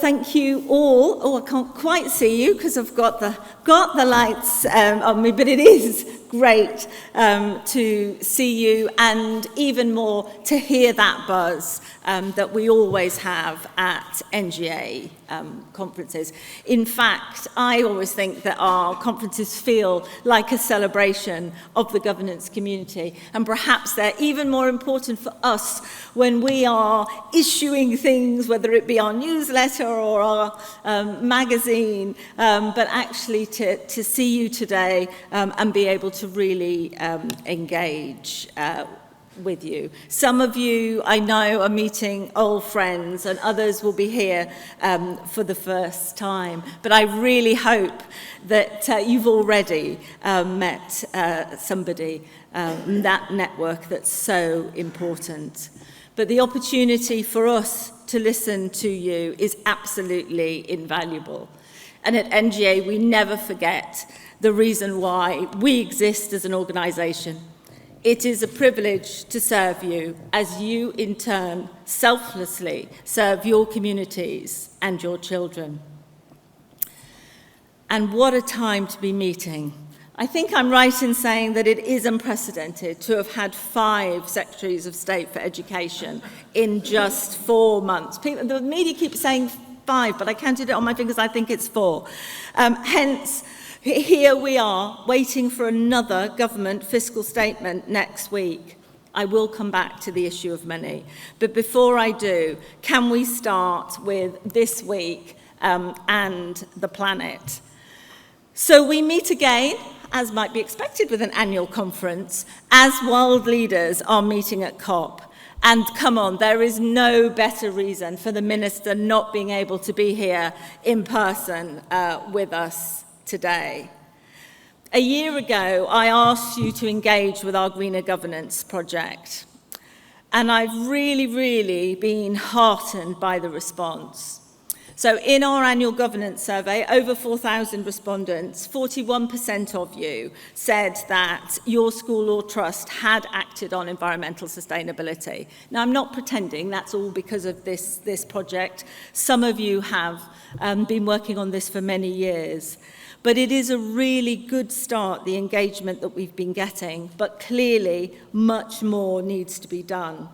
thank you all. Oh, I can't quite see you because I've got the lights on me, but it is great to see you, and even more to hear that buzz that we always have at NGA conferences. In fact, I always think that our conferences feel like a celebration of the governance community, and perhaps they're even more important for us when we are issuing things, whether it be our newsletter or our magazine, but actually to see you today and be able to really engage with you. Some of you, I know, are meeting old friends, and others will be here for the first time. But I really hope that you've already met somebody, that network that's so important. But the opportunity for us to listen to you is absolutely invaluable. And at NGA, we never forget the reason why we exist as an organisation. It is a privilege to serve you as you, in turn, selflessly serve your communities and your children. And what a time to be meeting. I think I'm right in saying that it is unprecedented to have had 5 Secretaries of State for Education in just 4 months. The media keeps saying 5, but I counted it on my fingers, I think it's 4. Hence, here we are, waiting for another government fiscal statement next week. I will come back to the issue of money. But before I do, can we start with this week and the planet? So we meet again, as might be expected with an annual conference, as world leaders are meeting at COP. And come on, there is no better reason for the Minister not being able to be here in person with us today. A year ago, I asked you to engage with our Greener Governance project, and I've really been heartened by the response. So in our annual governance survey, over 4,000 respondents, 41% of you said that your school or trust had acted on environmental sustainability. Now, I'm not pretending that's all because of this project. Some of you have been working on this for many years. But it is a really good start, the engagement that we've been getting, but clearly much more needs to be done.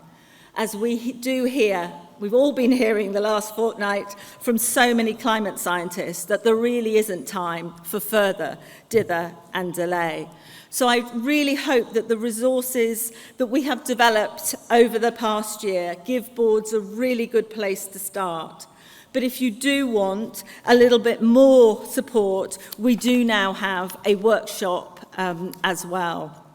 As we do hear, we've all been hearing the last fortnight from so many climate scientists that there really isn't time for further dither and delay. So I really hope that the resources that we have developed over the past year give boards a really good place to start. But if you do want a little bit more support, we do now have a workshop as well.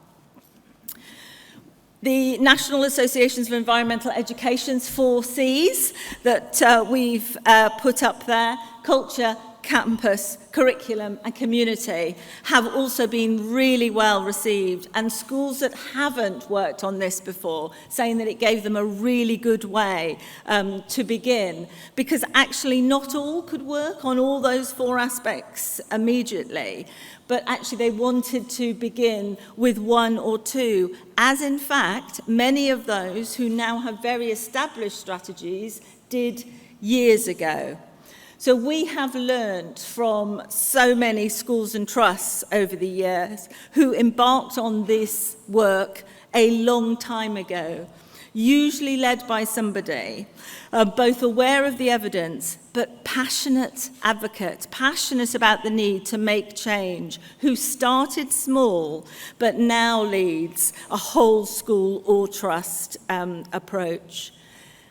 The National Associations for Environmental Education's 4 Cs that we've put up there, culture, campus, curriculum and community, have also been really well received, and schools that haven't worked on this before saying that it gave them a really good way to begin, because actually not all could work on all those 4 aspects immediately, but actually they wanted to begin with 1 or 2, as in fact many of those who now have very established strategies did years ago. So we have learned from so many schools and trusts over the years who embarked on this work a long time ago, usually led by somebody both aware of the evidence but passionate advocate, passionate about the need to make change, who started small but now leads a whole school or trust approach.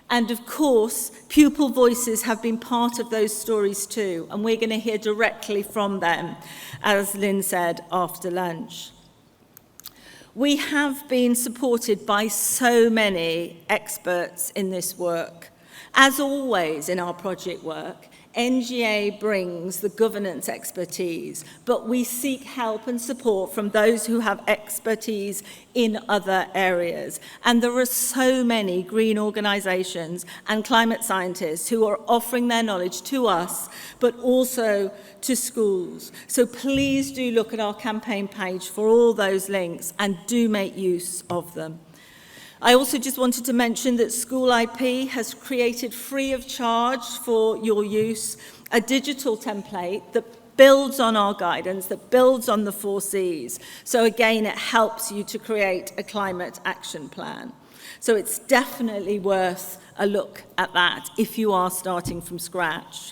And of course, pupil voices have been part of those stories too, and we're going to hear directly from them, as Lynn said, after lunch. We have been supported by so many experts in this work. As always in our project work, NGA brings the governance expertise, but we seek help and support from those who have expertise in other areas. And there are so many green organisations and climate scientists who are offering their knowledge to us, but also to schools. So please do look at our campaign page for all those links and do make use of them. I also just wanted to mention that School IP has created free of charge for your use a digital template that builds on our guidance, that builds on the 4 Cs. So again, it helps you to create a climate action plan. So it's definitely worth a look at that if you are starting from scratch.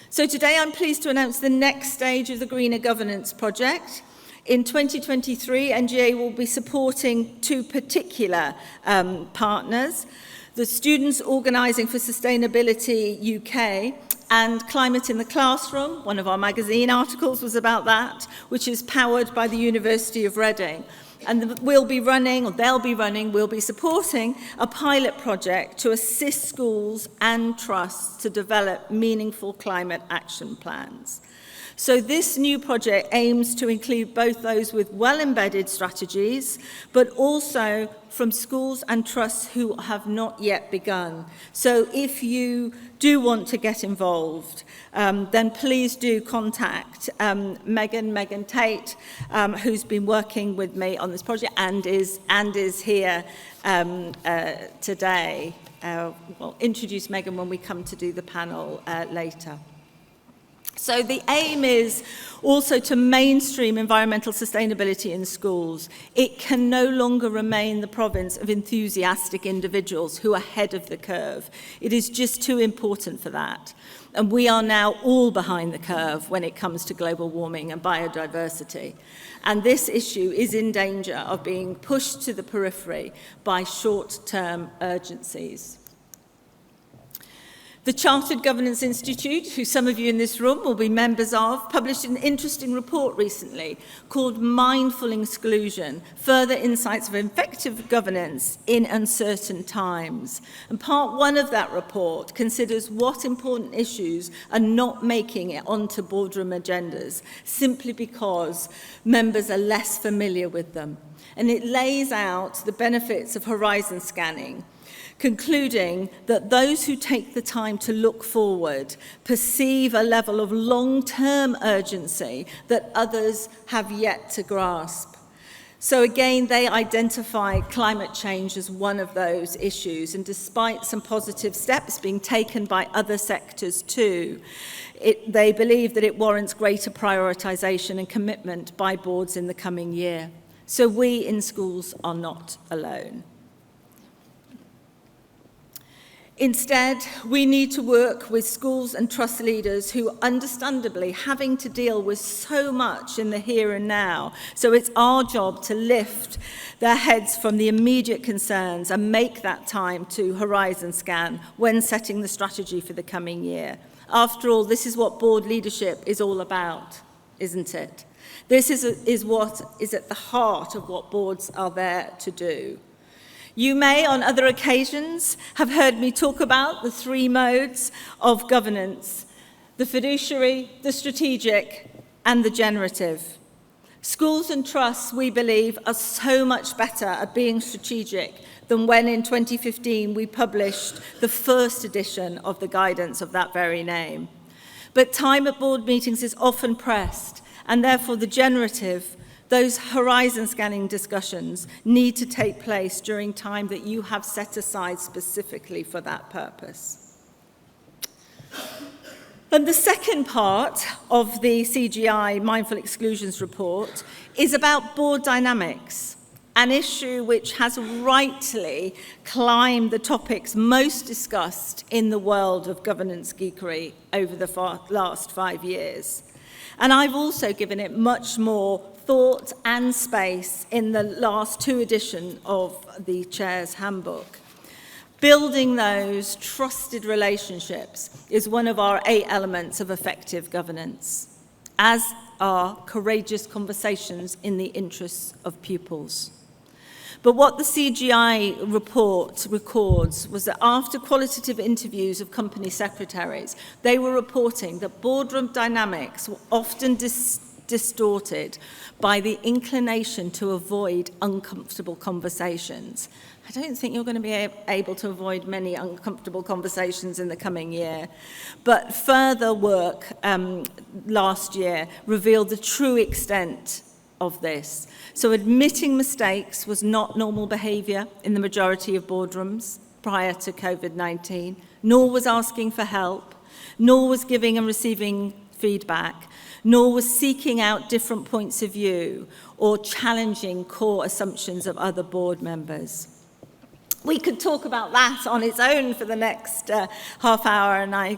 So today I'm pleased to announce the next stage of the Greener Governance project. In 2023, NGA will be supporting 2 particular partners, the Students Organising for Sustainability UK and Climate in the Classroom. One of our magazine articles was about that, which is powered by the University of Reading. And we'll be supporting a pilot project to assist schools and trusts to develop meaningful climate action plans. So this new project aims to include both those with well-embedded strategies, but also from schools and trusts who have not yet begun. So if you do want to get involved, then please do contact Megan Tate, who's been working with me on this project and is here today. We'll introduce Megan when we come to do the panel later. So the aim is also to mainstream environmental sustainability in schools. It can no longer remain the province of enthusiastic individuals who are ahead of the curve. It is just too important for that. And we are now all behind the curve when it comes to global warming and biodiversity. And this issue is in danger of being pushed to the periphery by short-term urgencies. The Chartered Governance Institute, who some of you in this room will be members of, published an interesting report recently called Mindful Exclusion, Further Insights of Effective Governance in Uncertain Times. And part 1 of that report considers what important issues are not making it onto boardroom agendas, simply because members are less familiar with them. And it lays out the benefits of horizon scanning, concluding that those who take the time to look forward perceive a level of long-term urgency that others have yet to grasp. So again, they identify climate change as one of those issues, and despite some positive steps being taken by other sectors too, they believe that it warrants greater prioritisation and commitment by boards in the coming year. So we in schools are not alone. Instead, we need to work with schools and trust leaders who are understandably having to deal with so much in the here and now. So it's our job to lift their heads from the immediate concerns and make that time to horizon scan when setting the strategy for the coming year. After all, this is what board leadership is all about, isn't it? This is what is at the heart of what boards are there to do. You may, on other occasions, have heard me talk about the 3 modes of governance: the fiduciary, the strategic, and the generative. Schools and trusts, we believe, are so much better at being strategic than when in 2015 we published the first edition of the guidance of that very name. But time at board meetings is often pressed, and therefore the generative, those horizon scanning discussions, need to take place during time that you have set aside specifically for that purpose. And the second part of the CGI Mindful Exclusions report is about board dynamics, an issue which has rightly climbed the topics most discussed in the world of governance geekery over the last 5 years. And I've also given it much more thought and space in the last 2 editions of the Chair's Handbook. Building those trusted relationships is one of our 8 elements of effective governance, as are courageous conversations in the interests of pupils. But what the CGI report records was that after qualitative interviews of company secretaries, they were reporting that boardroom dynamics were often distorted by the inclination to avoid uncomfortable conversations. I don't think you're going to be able to avoid many uncomfortable conversations in the coming year. But further work last year revealed the true extent of this. So admitting mistakes was not normal behaviour in the majority of boardrooms prior to COVID-19, nor was asking for help, nor was giving and receiving feedback, nor was seeking out different points of view or challenging core assumptions of other board members. We could talk about that on its own for the next half hour, and I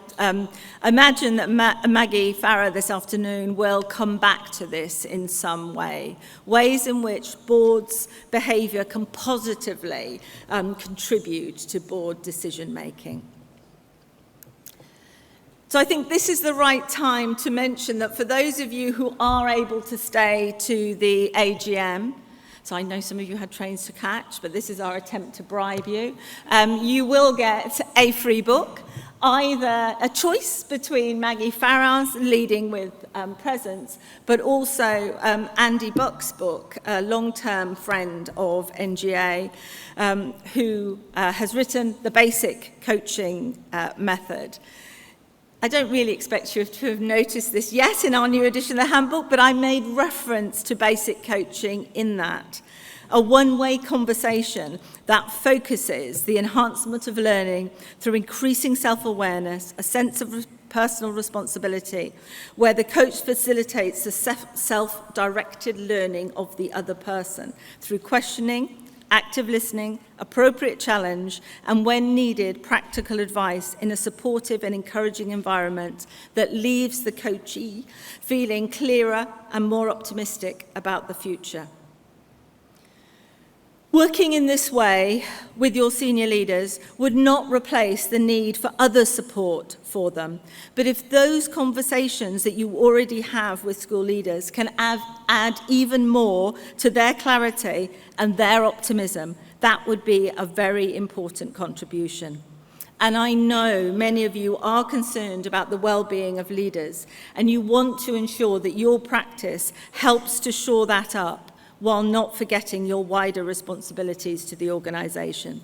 imagine that Maggie Farah this afternoon will come back to this in some way, ways in which boards' behaviour can positively contribute to board decision-making. So I think this is the right time to mention that for those of you who are able to stay to the AGM, so I know some of you had trains to catch, but this is our attempt to bribe you. You will get a free book, either a choice between Maggie Farah's Leading with Presence, but also Andy Buck's book, a long-term friend of NGA, who has written The Basic Coaching Method. I don't really expect you to have noticed this yet in our new edition of the handbook, but I made reference to basic coaching in that. A one-way conversation that focuses the enhancement of learning through increasing self-awareness, a sense of personal responsibility, where the coach facilitates the self-directed learning of the other person through questioning, active listening, appropriate challenge, and when needed, practical advice in a supportive and encouraging environment that leaves the coachee feeling clearer and more optimistic about the future. Working in this way with your senior leaders would not replace the need for other support for them. But if those conversations that you already have with school leaders can add even more to their clarity and their optimism, that would be a very important contribution. And I know many of you are concerned about the well-being of leaders, and you want to ensure that your practice helps to shore that up, while not forgetting your wider responsibilities to the organisation.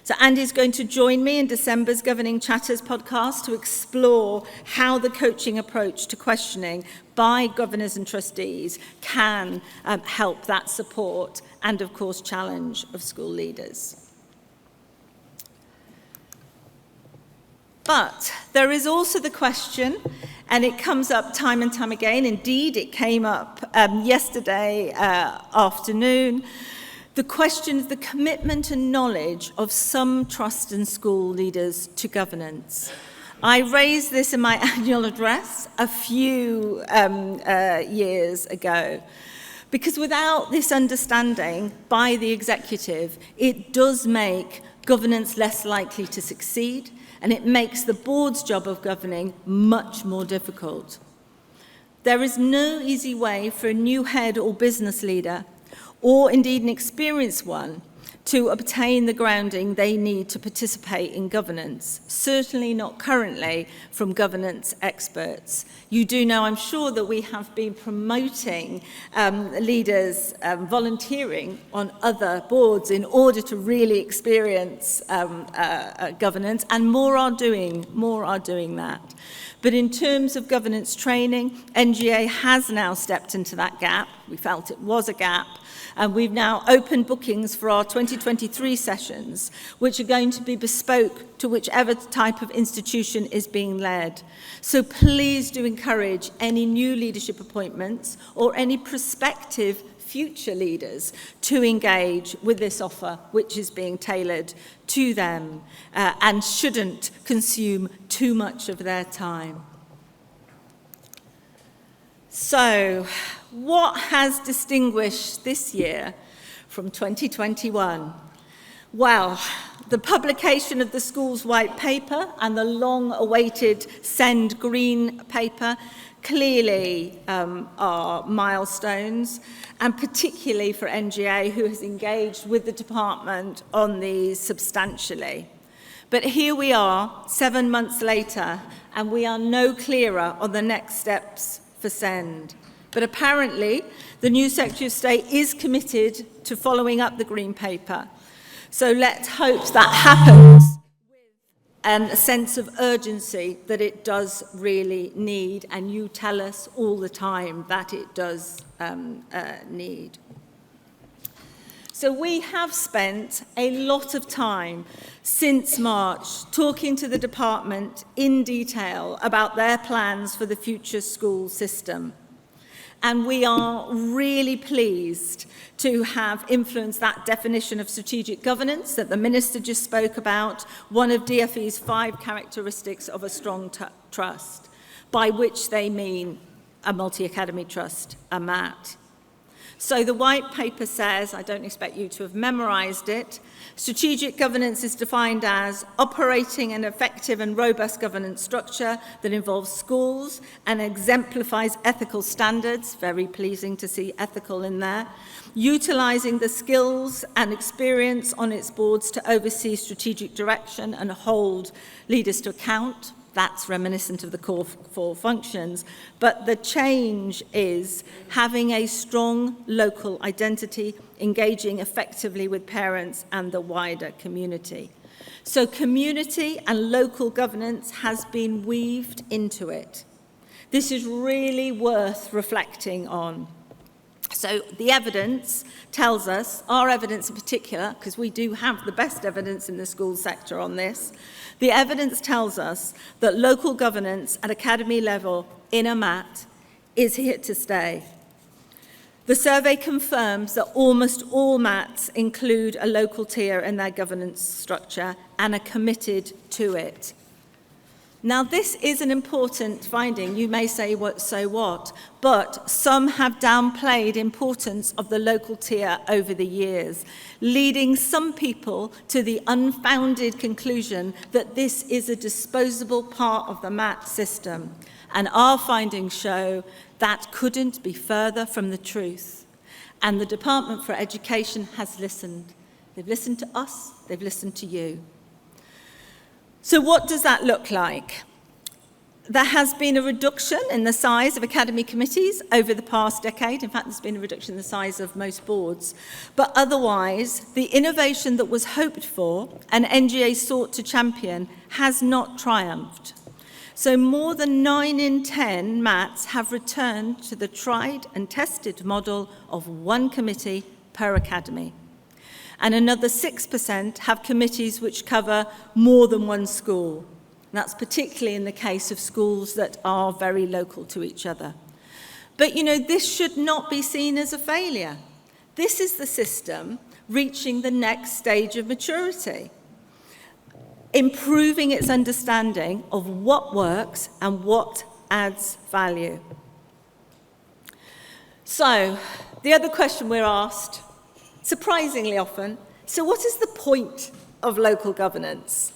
So Andy's going to join me in December's Governing Chatters podcast to explore how the coaching approach to questioning by governors and trustees can help that support and, of course, challenge of school leaders. But there is also the question, and it comes up time and time again, indeed it came up yesterday afternoon, the question of the commitment and knowledge of some trust and school leaders to governance. I raised this in my annual address a few years ago, because without this understanding by the executive, it does make governance less likely to succeed, and it makes the board's job of governing much more difficult. There is no easy way for a new head or business leader, or indeed an experienced one, to obtain the grounding they need to participate in governance, certainly not currently from governance experts. You do know, I'm sure, that we have been promoting leaders volunteering on other boards in order to really experience governance, and more are doing that. But in terms of governance training, NGA has now stepped into that gap. We felt it was a gap. And we've now opened bookings for our 2023 sessions, which are going to be bespoke to whichever type of institution is being led. So please do encourage any new leadership appointments or any prospective future leaders to engage with this offer, which is being tailored to them and shouldn't consume too much of their time. So, what has distinguished this year from 2021? Well, the publication of the school's white paper and the long-awaited Send Green paper clearly are milestones, and particularly for NGA, who has engaged with the department on these substantially. But here we are, 7 months later, and we are no clearer on the next steps for Send. But apparently, the new Secretary of State is committed to following up the Green Paper. So let's hope that happens with and a sense of urgency that it does really need, and you tell us all the time that it does need. So we have spent a lot of time since March talking to the department in detail about their plans for the future school system. And we are really pleased to have influenced that definition of strategic governance that the Minister just spoke about, one of DFE's 5 characteristics of a strong trust, by which they mean a multi-academy trust, a MAT. So the white paper says, I don't expect you to have memorised it, strategic governance is defined as operating an effective and robust governance structure that involves schools and exemplifies ethical standards, very pleasing to see ethical in there, utilising the skills and experience on its boards to oversee strategic direction and hold leaders to account. That's reminiscent of the core 4 functions, but the change is having a strong local identity, engaging effectively with parents and the wider community. So community and local governance has been weaved into it. This is really worth reflecting on. So the evidence tells us, our evidence in particular, because we do have the best evidence in the school sector on this, the evidence tells us that local governance at academy level in a MAT is here to stay. The survey confirms that almost all MATs include a local tier in their governance structure and are committed to it. Now, this is an important finding. You may say, so what? But some have downplayed importance of the local tier over the years, leading some people to the unfounded conclusion that this is a disposable part of the MAT system. And our findings show that couldn't be further from the truth. And the Department for Education has listened. They've listened to us, they've listened to you. So what does that look like? There has been a reduction in the size of academy committees over the past decade. In fact, there's been a reduction in the size of most boards. But otherwise, the innovation that was hoped for and NGA sought to champion has not triumphed. So more than 9 in 10 MATs have returned to the tried and tested model of 1 committee per academy. And another 6% have committees which cover more than 1 school. And that's particularly in the case of schools that are very local to each other. But, this should not be seen as a failure. This is the system reaching the next stage of maturity, improving its understanding of what works and what adds value. So, the other question we're asked, surprisingly often, so what is the point of local governance?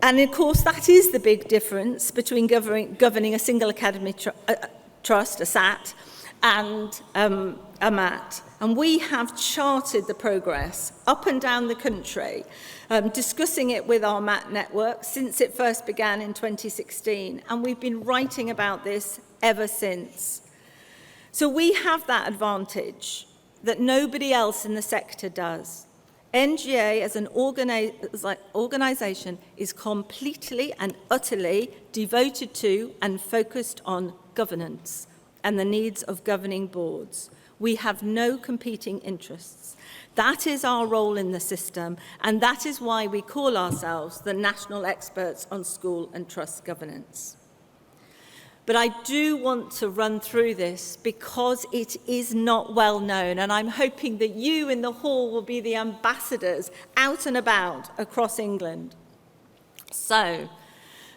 And of course, that is the big difference between governing a single academy trust, a SAT, and a MAT. And we have charted the progress up and down the country, discussing it with our MAT network since it first began in 2016. And we've been writing about this ever since. So we have that advantage that nobody else in the sector does. NGA as an organisation is completely and utterly devoted to and focused on governance and the needs of governing boards. We have no competing interests. That is our role in the system, and that is why we call ourselves the national experts on school and trust governance. But I do want to run through this because it is not well known, and I'm hoping that you in the hall will be the ambassadors out and about across England. So,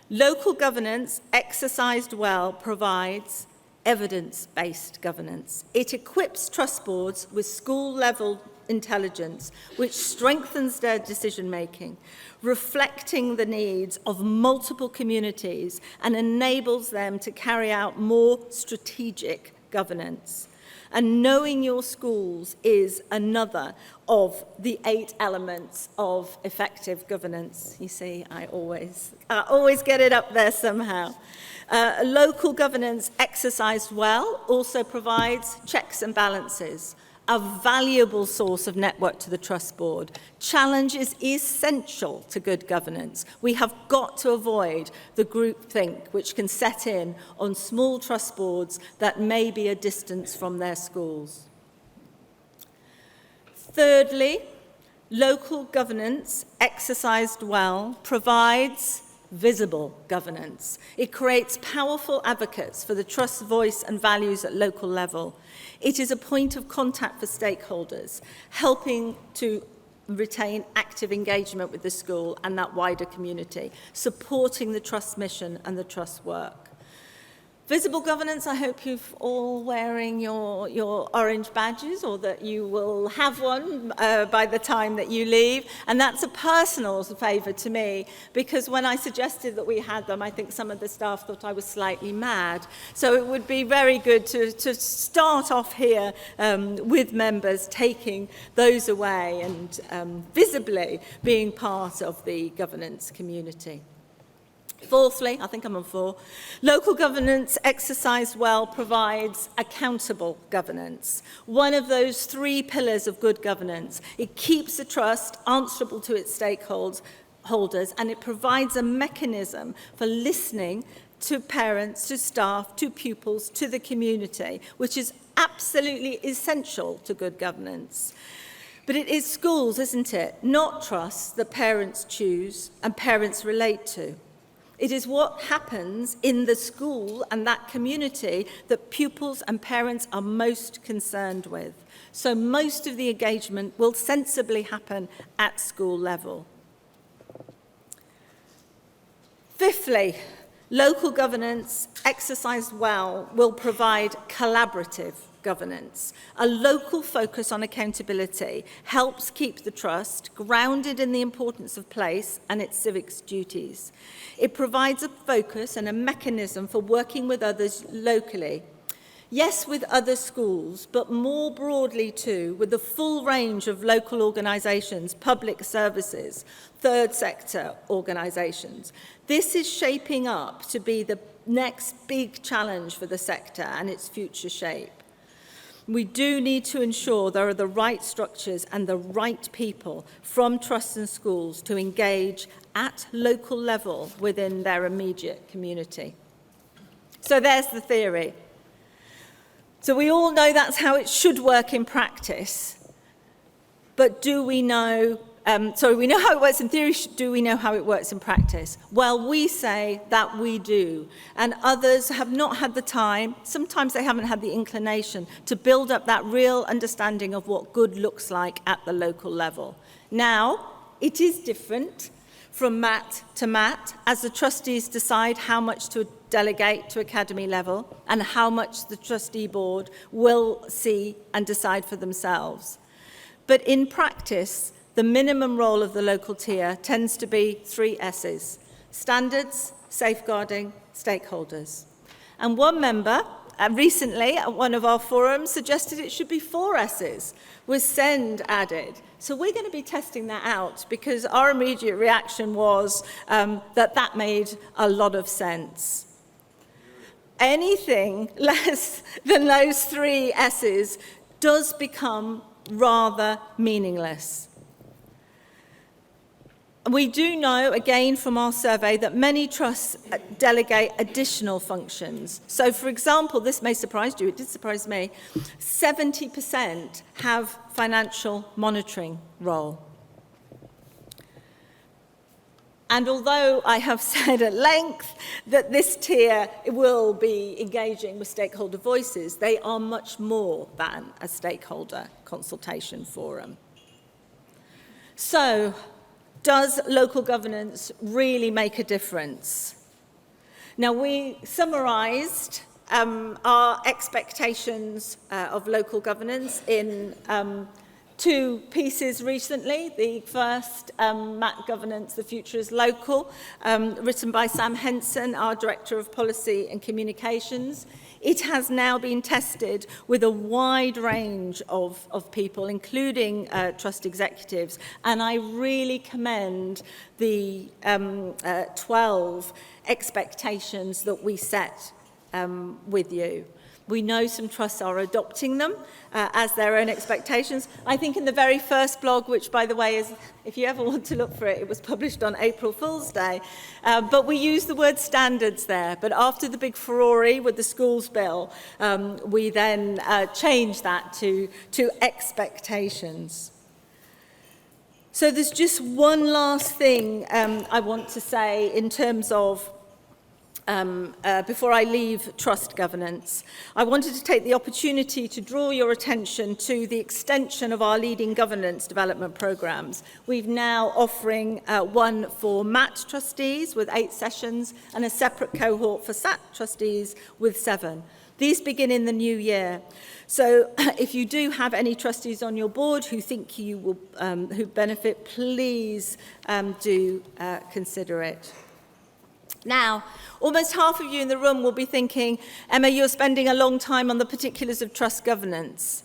local governance exercised well provides evidence-based governance. It equips trust boards with school-level intelligence, which strengthens their decision-making, reflecting the needs of multiple communities and enables them to carry out more strategic governance. And knowing your schools is another of the 8 elements of effective governance. You see, I always get it up there somehow. Local governance exercised well also provides checks and balances, a valuable source of network to the Trust Board. Challenge is essential to good governance. We have got to avoid the groupthink which can set in on small Trust Boards that may be a distance from their schools. Thirdly, local governance exercised well provides visible governance. It creates powerful advocates for the Trust's voice and values at local level. It is a point of contact for stakeholders, helping to retain active engagement with the school and that wider community, supporting the Trust's mission and the Trust's work. Visible governance, I hope you're all wearing your orange badges, or that you will have one by the time that you leave. And that's a personal favour to me, because when I suggested that we had them, I think some of the staff thought I was slightly mad. So it would be very good to start off here with members taking those away and visibly being part of the governance community. Fourthly, I think I'm on 4, local governance exercised well provides accountable governance. One of those 3 pillars of good governance. It keeps the Trust answerable to its stakeholders, and it provides a mechanism for listening to parents, to staff, to pupils, to the community, which is absolutely essential to good governance. But it is schools, isn't it, not trusts, that parents choose and parents relate to. It is what happens in the school and that community that pupils and parents are most concerned with. So most of the engagement will sensibly happen at school level. Fifthly, local governance exercised well will provide collaborative governance. A local focus on accountability helps keep the Trust grounded in the importance of place and its civics duties. It provides a focus and a mechanism for working with others locally. Yes, with other schools, but more broadly too, with the full range of local organisations, public services, third sector organisations. This is shaping up to be the next big challenge for the sector and its future shape. We do need to ensure there are the right structures and the right people from trusts and schools to engage at local level within their immediate community. So there's the theory. So we all know that's how it should work in practice. But do we know, we know how it works in theory, do we know how it works in practice? Well, we say that we do. And others have not had the time, sometimes they haven't had the inclination to build up that real understanding of what good looks like at the local level. Now, it is different from mat to mat as the trustees decide how much to delegate to academy level and how much the trustee board will see and decide for themselves. But in practice, the minimum role of the local tier tends to be 3 S's: standards, safeguarding, stakeholders. And one member recently at one of our forums suggested it should be 4 S's, with SEND added. So we're going to be testing that out, because our immediate reaction was that made a lot of sense. Anything less than those 3 S's does become rather meaningless. We do know, again from our survey, that many trusts delegate additional functions. So, for example, this may surprise you, it did surprise me, 70% have financial monitoring role. And although I have said at length that this tier will be engaging with stakeholder voices, they are much more than a stakeholder consultation forum. So, does local governance really make a difference? Now, we summarised our expectations of local governance in 2 pieces recently. The first, MAT Governance, The Future is Local, written by Sam Henson, our Director of Policy and Communications. It has now been tested with a wide range of people, including trust executives, and I really commend the 12 expectations that we set with you. We know some trusts are adopting them as their own expectations. I think in the very first blog, which, by the way, is, if you ever want to look for it, it was published on April Fool's Day. But we use the word standards there. But after the big furore with the schools bill, we then changed that to expectations. So there's just one last thing I want to say in terms of before I leave trust governance. I wanted to take the opportunity to draw your attention to the extension of our leading governance development programmes. We've now offering one for MAT trustees with 8 sessions and a separate cohort for SAT trustees with 7. These begin in the new year. So if you do have any trustees on your board who think you will who benefit, please do consider it. Now, almost half of you in the room will be thinking, Emma, you're spending a long time on the particulars of trust governance.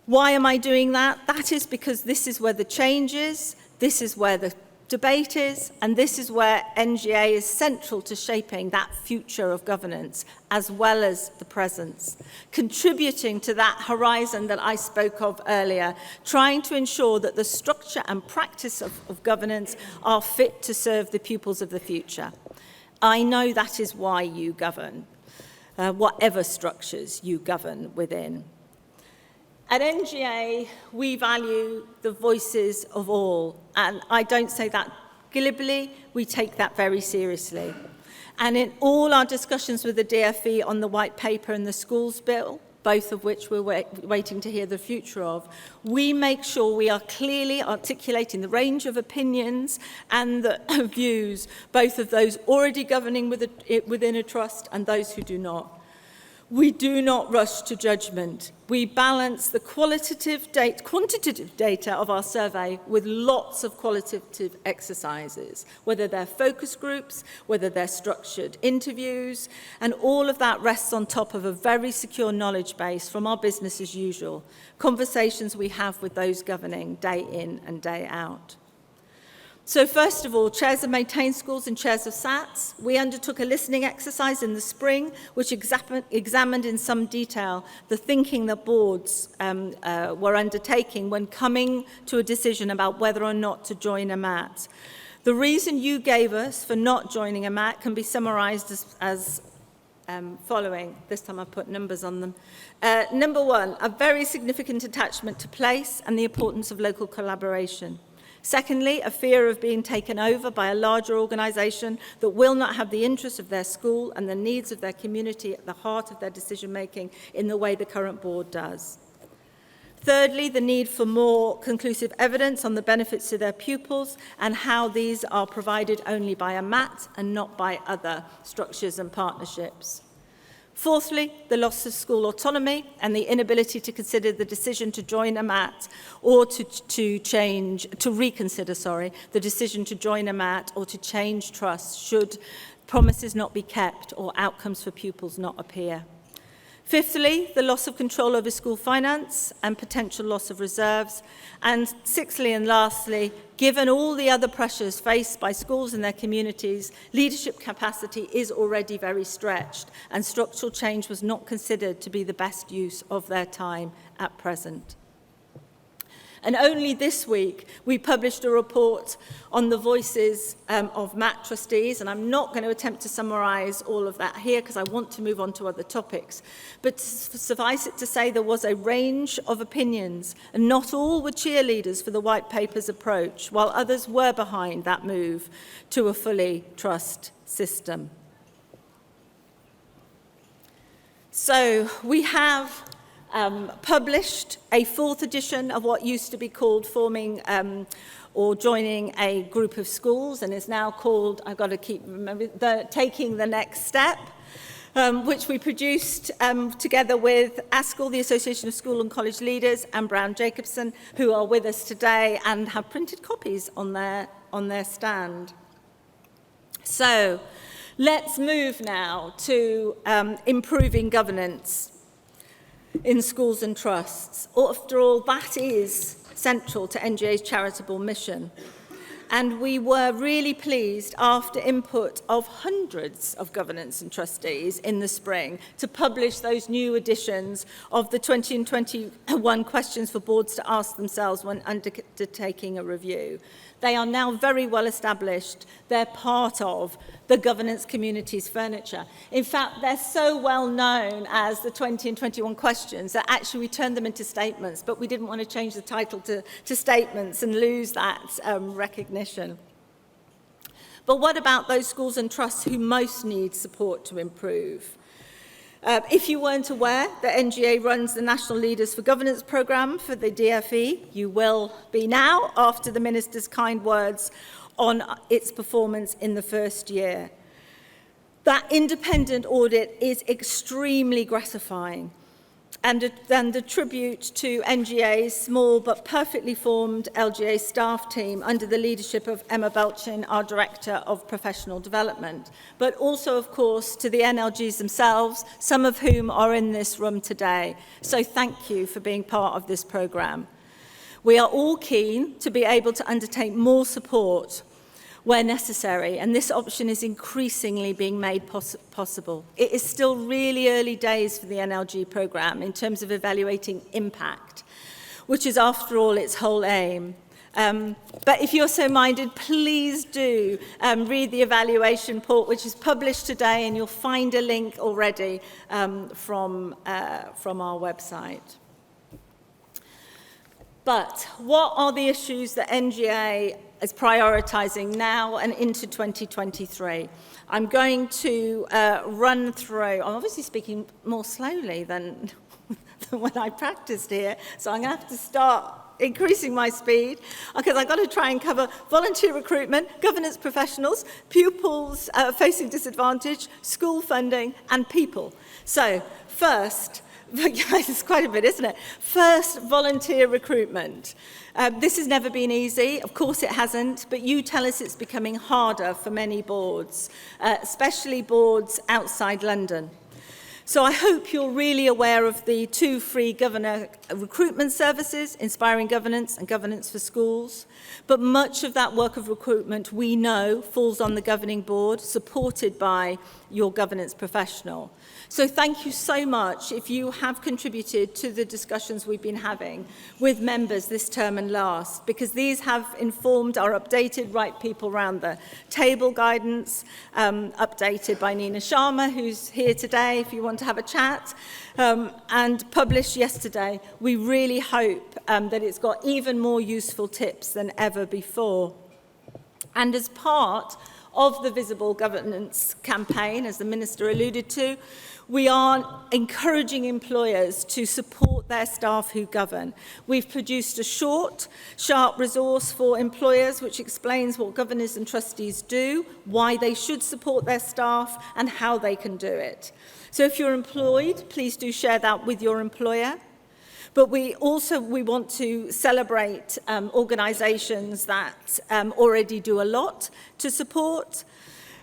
Why am I doing that? That is because this is where the change is, this is where the debate is, and this is where NGA is central to shaping that future of governance, as well as the present, contributing to that horizon that I spoke of earlier, trying to ensure that the structure and practice of governance are fit to serve the pupils of the future. I know that is why you govern, whatever structures you govern within. At NGA, we value the voices of all, and I don't say that glibly, we take that very seriously. And in all our discussions with the DFE on the white paper and the schools bill, both of which we're waiting to hear the future of, we make sure we are clearly articulating the range of opinions and the views, both of those already governing within a trust and those who do not. We do not rush to judgment. We balance the quantitative data of our survey with lots of qualitative exercises, whether they're focus groups, whether they're structured interviews, and all of that rests on top of a very secure knowledge base from our business as usual, conversations we have with those governing day in and day out. So first of all, chairs of maintained schools and chairs of SATs, we undertook a listening exercise in the spring, which examined in some detail the thinking that boards were undertaking when coming to a decision about whether or not to join a MAT. The reason you gave us for not joining a MAT can be summarised as following. This time I've put numbers on them. Number one, a very significant attachment to place and the importance of local collaboration. Secondly, a fear of being taken over by a larger organisation that will not have the interests of their school and the needs of their community at the heart of their decision-making in the way the current board does. Thirdly, the need for more conclusive evidence on the benefits to their pupils and how these are provided only by a MAT and not by other structures and partnerships. Fourthly, the loss of school autonomy and the inability to consider the decision to join a MAT or to reconsider the decision to join a MAT or to change trust should promises not be kept or outcomes for pupils not appear. Fifthly, the loss of control over school finance and potential loss of reserves. And sixthly and lastly, given all the other pressures faced by schools and their communities, leadership capacity is already very stretched and structural change was not considered to be the best use of their time at present. And only this week, we published a report on the voices of MAT trustees, and I'm not going to attempt to summarise all of that here because I want to move on to other topics. But suffice it to say, there was a range of opinions, and not all were cheerleaders for the White Paper's approach, while others were behind that move to a fully trust system. So we have published a 4th edition of what used to be called forming or joining a group of schools, and is now called, I've got to keep remembering, Taking the Next Step, which we produced together with ASCL, the Association of School and College Leaders, and Brown Jacobson, who are with us today and have printed copies on their stand. So let's move now to improving governance in schools and trusts. After all, that is central to NGA's charitable mission. And we were really pleased, after input of hundreds of governance and trustees in the spring, to publish those new editions of the 20 and 21 questions for boards to ask themselves when undertaking a review. They are now very well established. They're part of the governance community's furniture. In fact, they're so well known as the 20 and 21 questions that actually we turned them into statements, but we didn't want to change the title to statements and lose that recognition. But what about those schools and trusts who most need support to improve? If you weren't aware that NGA runs the National Leaders for Governance programme for the DFE, you will be now after the Minister's kind words on its performance in the first year. That independent audit is extremely gratifying, and a tribute to NGA's small but perfectly formed LGA staff team under the leadership of Emma Belchin, our Director of Professional Development, but also, of course, to the NLGs themselves, some of whom are in this room today. So thank you for being part of this programme. We are all keen to be able to undertake more support where necessary, and this option is increasingly being made possible. It is still really early days for the NLG programme in terms of evaluating impact, which is, after all, its whole aim. But if you're so minded, please do read the evaluation report, which is published today, and you'll find a link already from our website. But what are the issues that NGA is prioritising now and into 2023? I'm going to run through. I'm obviously speaking more slowly than when I practiced here, so I'm going to have to start increasing my speed, because I've got to try and cover volunteer recruitment, governance professionals, pupils facing disadvantage, school funding, and people. So first, guys, it's quite a bit, isn't it? First, volunteer recruitment. This has never been easy. Of course it hasn't, but you tell us it's becoming harder for many boards, especially boards outside London. So I hope you're really aware of the 2 free governor recruitment services, Inspiring Governance and Governance for Schools. But much of that work of recruitment, we know, falls on the governing board, supported by your governance professional. So thank you so much if you have contributed to the discussions we've been having with members this term and last, because these have informed our updated Right People Round the Table guidance, updated by Nina Sharma, who's here today if you want to have a chat, and published yesterday. We really hope that it's got even more useful tips than ever before. And as part of the Visible Governance campaign, as the Minister alluded to, we are encouraging employers to support their staff who govern. We've produced a short, sharp resource for employers which explains what governors and trustees do, why they should support their staff, and how they can do it. So if you're employed, please do share that with your employer. But we want to celebrate organisations that already do a lot to support.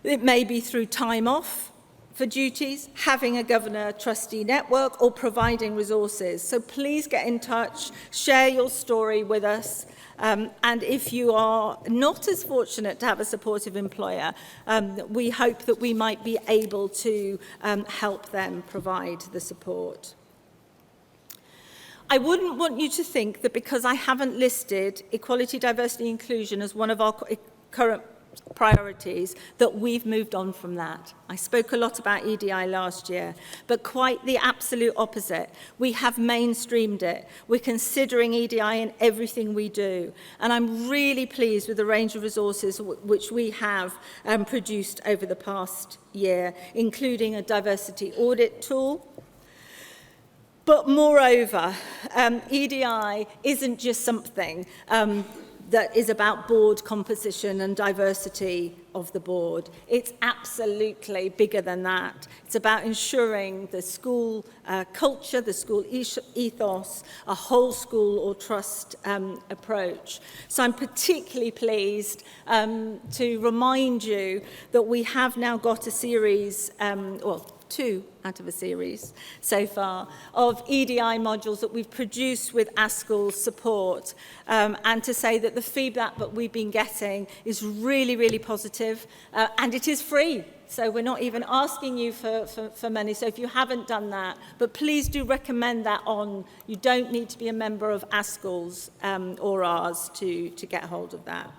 It may be through time off for duties, having a governor-trustee network, or providing resources. So please get in touch, share your story with us. And if you are not as fortunate to have a supportive employer, we hope that we might be able to help them provide the support. I wouldn't want you to think that because I haven't listed equality, diversity, inclusion as one of our current priorities that we've moved on from that. I spoke a lot about EDI last year, but quite the absolute opposite. We have mainstreamed it. We're considering EDI in everything we do. And I'm really pleased with the range of resources which we have produced over the past year, including a diversity audit tool. But moreover, EDI isn't just something that is about board composition and diversity of the board. It's absolutely bigger than that. It's about ensuring the school culture, the school ethos, a whole school or trust approach. So I'm particularly pleased to remind you that we have now got a series, 2 out of a series so far of EDI modules that we've produced with ASCL's support, and to say that the feedback that we've been getting is really, really positive, and it is free. So we're not even asking you for money. So if you haven't done that, but please do recommend that on. You don't need to be a member of ASCL's or ours to get hold of that.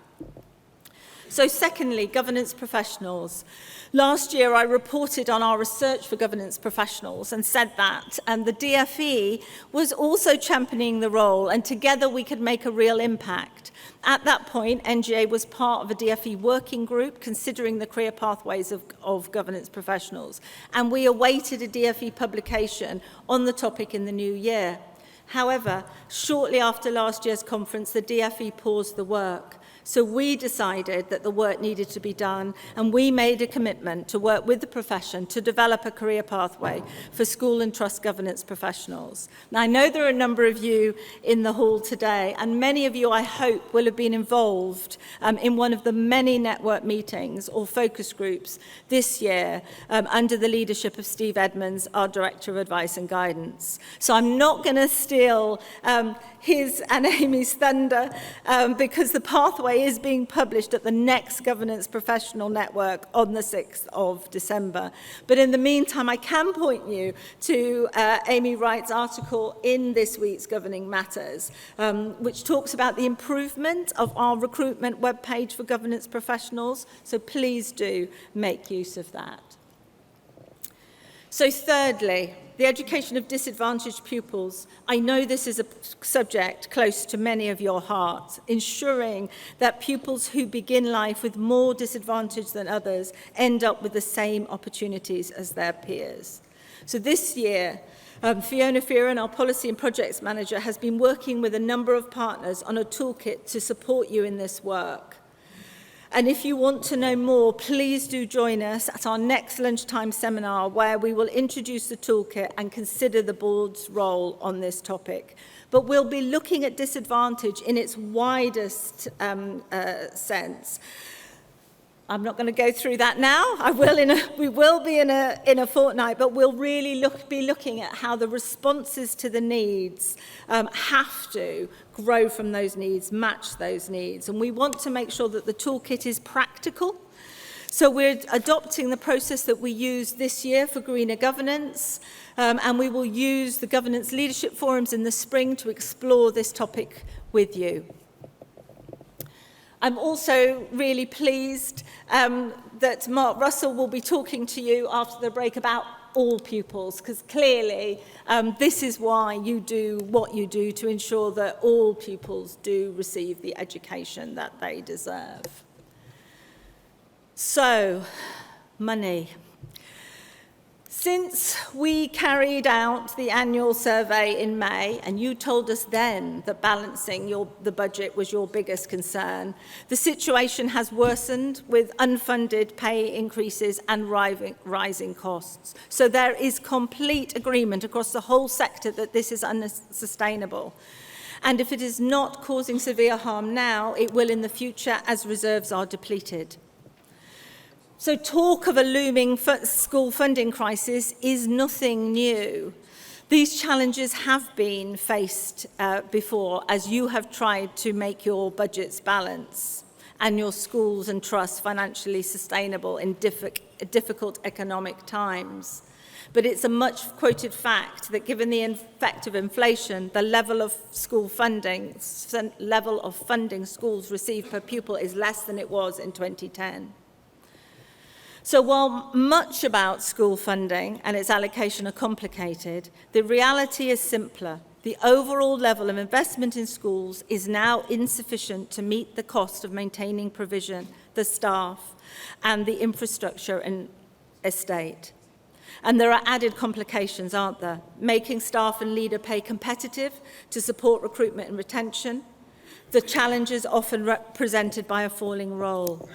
So secondly, governance professionals. Last year, I reported on our research for governance professionals and said that the DFE was also championing the role, and together we could make a real impact. At that point, NGA was part of a DFE working group considering the career pathways of governance professionals, and we awaited a DFE publication on the topic in the new year. However, shortly after last year's conference, the DFE paused the work. So we decided that the work needed to be done, and we made a commitment to work with the profession to develop a career pathway for school and trust governance professionals. Now, I know there are a number of you in the hall today, and many of you, I hope, will have been involved in one of the many network meetings or focus groups this year under the leadership of Steve Edmonds, our Director of Advice and Guidance. So I'm not going to steal his and Amy's thunder because the pathway is being published at the next Governance Professional Network on the 6th of December. But in the meantime, I can point you to Amy Wright's article in this week's Governing Matters, which talks about the improvement of our recruitment webpage for governance professionals. So please do make use of that. So thirdly, the education of disadvantaged pupils. I know this is a subject close to many of your hearts, ensuring that pupils who begin life with more disadvantage than others end up with the same opportunities as their peers. So this year, Fiona Fearon, our Policy and Projects Manager, has been working with a number of partners on a toolkit to support you in this work. And if you want to know more, please do join us at our next lunchtime seminar, where we will introduce the toolkit and consider the board's role on this topic. But we'll be looking at disadvantage in its widest sense. I'm not going to go through that now. We will be in a fortnight, but we'll really be looking at how the responses to the needs have to grow from those needs, match those needs. And we want to make sure that the toolkit is practical. So we're adopting the process that we used this year for greener governance, and we will use the governance leadership forums in the spring to explore this topic with you. I'm also really pleased that Mark Russell will be talking to you after the break about all pupils, because clearly this is why you do what you do, to ensure that all pupils do receive the education that they deserve. So, money. Since we carried out the annual survey in May, and you told us then that balancing the budget was your biggest concern, the situation has worsened with unfunded pay increases and rising costs. So there is complete agreement across the whole sector that this is unsustainable. And if it is not causing severe harm now, it will in the future as reserves are depleted. So talk of a looming school funding crisis is nothing new. These challenges have been faced before as you have tried to make your budgets balance and your schools and trusts financially sustainable in difficult economic times. But it's a much quoted fact that given the effect of inflation, the level of funding schools receive per pupil is less than it was in 2010. So while much about school funding and its allocation are complicated, the reality is simpler. The overall level of investment in schools is now insufficient to meet the cost of maintaining provision, the staff, and the infrastructure and estate. And there are added complications, aren't there? Making staff and leader pay competitive to support recruitment and retention. The challenges often represented by a falling roll.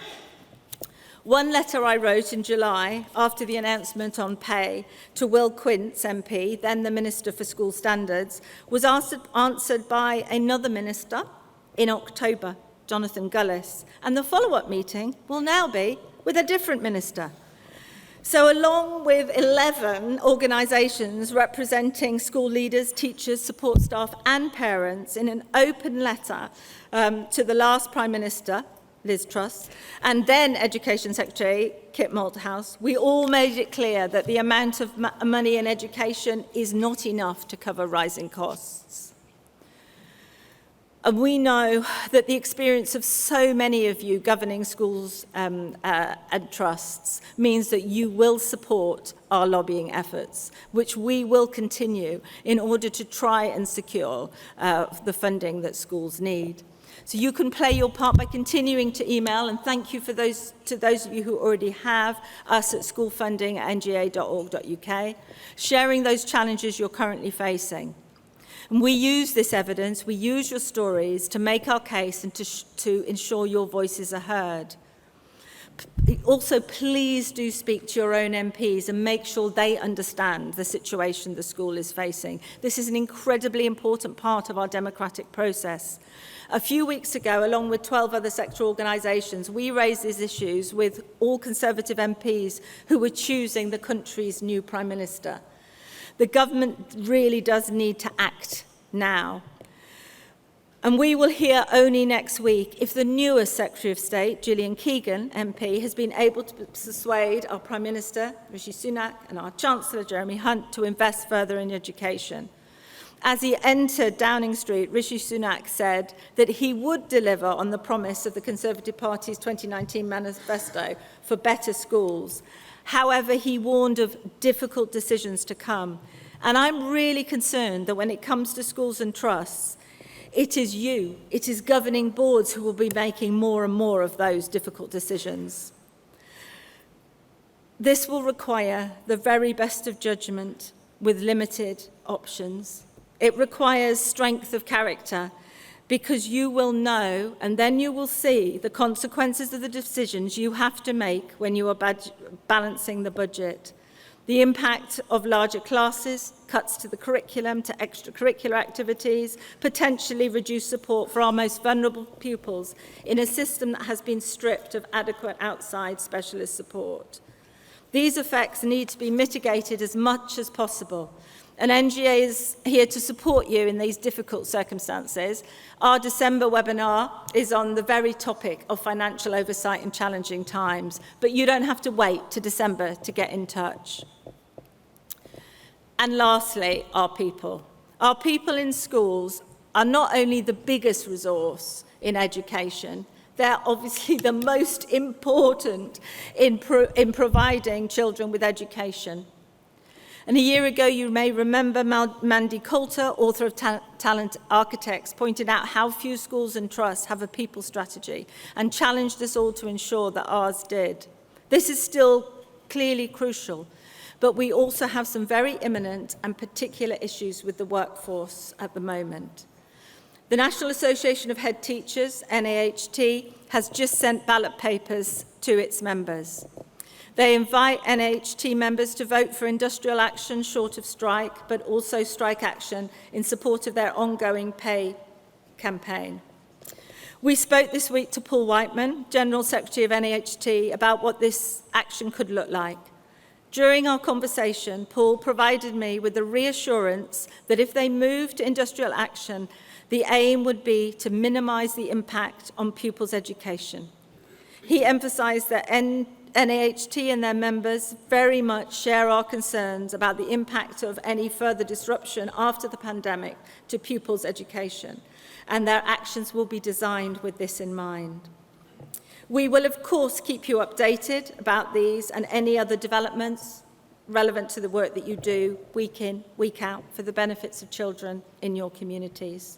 One letter I wrote in July, after the announcement on pay, to Will Quince MP, then the Minister for School Standards, was answered by another minister in October, Jonathan Gullis, and the follow-up meeting will now be with a different minister. So along with 11 organisations representing school leaders, teachers, support staff and parents in an open letter to the last Prime Minister, Liz Truss, and then Education Secretary Kit Malthouse, we all made it clear that the amount of money in education is not enough to cover rising costs. And we know that the experience of so many of you governing schools and trusts means that you will support our lobbying efforts, which we will continue in order to try and secure the funding that schools need. So you can play your part by continuing to email, and thank you to those of you who already have us at schoolfunding@nga.org.uk, sharing those challenges you're currently facing. And we use this evidence, we use your stories to make our case and to ensure your voices are heard. Also, please do speak to your own MPs and make sure they understand the situation the school is facing. This is an incredibly important part of our democratic process. A few weeks ago, along with 12 other sector organisations, we raised these issues with all Conservative MPs who were choosing the country's new Prime Minister. The government really does need to act now. And we will hear only next week if the newest Secretary of State, Gillian Keegan, MP, has been able to persuade our Prime Minister, Rishi Sunak, and our Chancellor, Jeremy Hunt, to invest further in education. As he entered Downing Street, Rishi Sunak said that he would deliver on the promise of the Conservative Party's 2019 manifesto for better schools. However, he warned of difficult decisions to come. And I'm really concerned that when it comes to schools and trusts, it is governing boards who will be making more and more of those difficult decisions. This will require the very best of judgment with limited options. It requires strength of character, because you will know and then you will see the consequences of the decisions you have to make when you are balancing the budget. The impact of larger classes, cuts to the curriculum, to extracurricular activities, potentially reduced support for our most vulnerable pupils in a system that has been stripped of adequate outside specialist support. These effects need to be mitigated as much as possible. And NGA is here to support you in these difficult circumstances. Our December webinar is on the very topic of financial oversight in challenging times, but you don't have to wait to December to get in touch. And lastly, our people. Our people in schools are not only the biggest resource in education, they're obviously the most important in providing children with education. And a year ago, you may remember Mandy Coulter, author of Talent Architects, pointed out how few schools and trusts have a people strategy and challenged us all to ensure that ours did. This is still clearly crucial, but we also have some very imminent and particular issues with the workforce at the moment. The National Association of Head Teachers, NAHT, has just sent ballot papers to its members. They invite NAHT members to vote for industrial action short of strike, but also strike action in support of their ongoing pay campaign. We spoke this week to Paul Whiteman, General Secretary of NAHT, about what this action could look like. During our conversation, Paul provided me with the reassurance that if they moved to industrial action, the aim would be to minimise the impact on pupils' education. He emphasised that NAHT and their members very much share our concerns about the impact of any further disruption after the pandemic to pupils' education, and their actions will be designed with this in mind. We will, of course, keep you updated about these and any other developments relevant to the work that you do week in, week out for the benefits of children in your communities.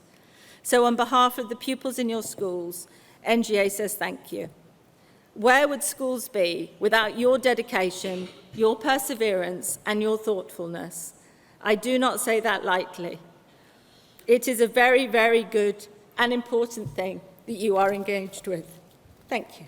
So on behalf of the pupils in your schools, NGA says thank you. Where would schools be without your dedication, your perseverance, and your thoughtfulness? I do not say that lightly. It is a very, very good and important thing that you are engaged with. Thank you.